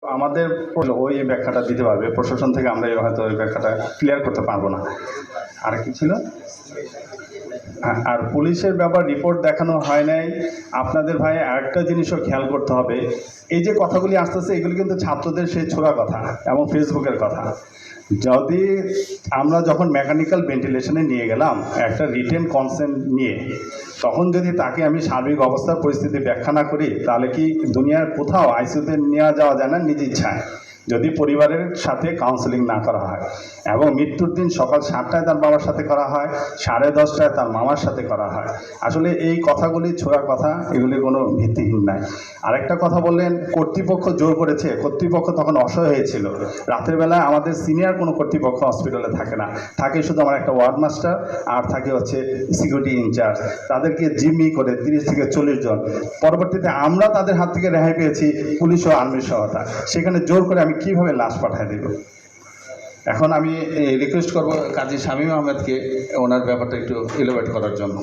আমাদের ওই ব্যাখ্যাটা দিতে পারবে প্রশাসন থেকে, আমরা হয়তো ওই ব্যাখ্যাটা ক্লিয়ার করতে পারবো না। আর কি ছিল? আর পুলিশের ব্যাপার রিপোর্ট দেখানো হয় নাই। আপনাদের ভাই আরেকটা জিনিসও খেয়াল করতে হবে, এই যে কথাগুলি আসতেছে এগুলি কিন্তু ছাত্রদের সেই ছোড়া কথা এবং ফেসবুকের কথা। যদি আমরা যখন মেকানিক্যাল ভেন্টিলেশনে নিয়ে গেলাম একটা রিটেন কনসেন্ট নিয়ে, তখন যদি তাকে আমি সার্বিক অবস্থার পরিস্থিতি ব্যাখ্যা না করি, তাহলে কি দুনিয়ার কোথাও আইসিইউতে নেওয়া যাওয়া যায় না নিজ ইচ্ছায়, যদি পরিবারের সাথে কাউন্সেলিং না করা হয়। এবং মৃত্যুর দিন সকাল 7টায় তার বাবার সাথে করা হয়, 10:30টায় তার মামার সাথে করা হয়। আসলে এই কথাগুলি ছোড়া কথা, এগুলি কোনো ভিত্তিহীন নাই। আরেকটা কথা বললেন কর্তৃপক্ষ জোর করেছে, কর্তৃপক্ষ তখন অসহায় হয়েছিল। রাতের বেলায় আমাদের সিনিয়র কোনো কর্তৃপক্ষ হসপিটালে থাকে না, থাকে শুধু আমার একটা ওয়ার্ড মাস্টার আর থাকে হচ্ছে সিকিউরিটি ইনচার্জ। তাদেরকে জিম্মি করে 30 থেকে 40 জন। পরবর্তীতে আমরা তাদের হাত থেকে রেহাই পেয়েছি পুলিশ ও আর্মির সহায়তা। সেখানে জোর করে আমি কিভাবে লাশ পাঠিয়ে দেব? এখন আমি রিকোয়েস্ট করব কাজী শামীম আহমেদকে ওনার ব্যাপারটা একটু ইলাবোরেট করার জন্য।